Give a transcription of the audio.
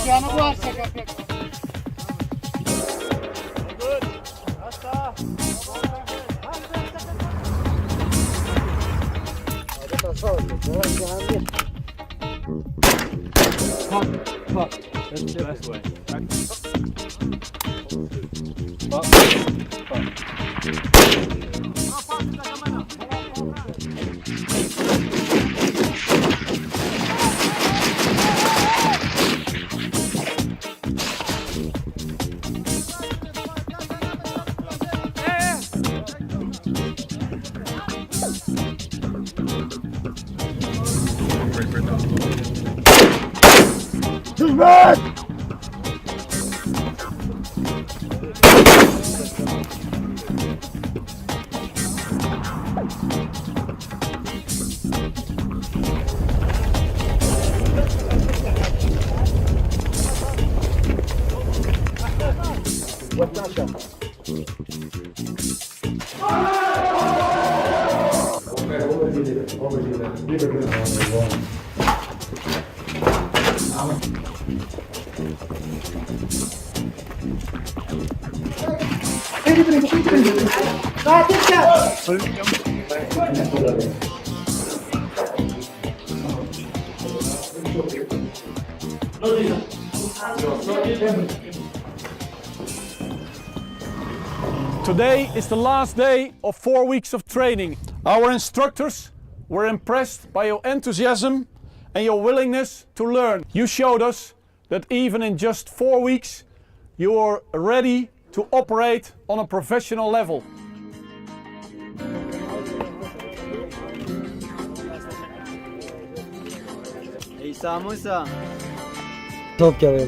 Piano guarda, capito? That's the best way. Today is the last day of 4 weeks of training. Our instructors were impressed by your enthusiasm and your willingness to learn. You showed us that even in just 4 weeks, you are ready to operate on a professional level. Isa Musa. Çok yavaş.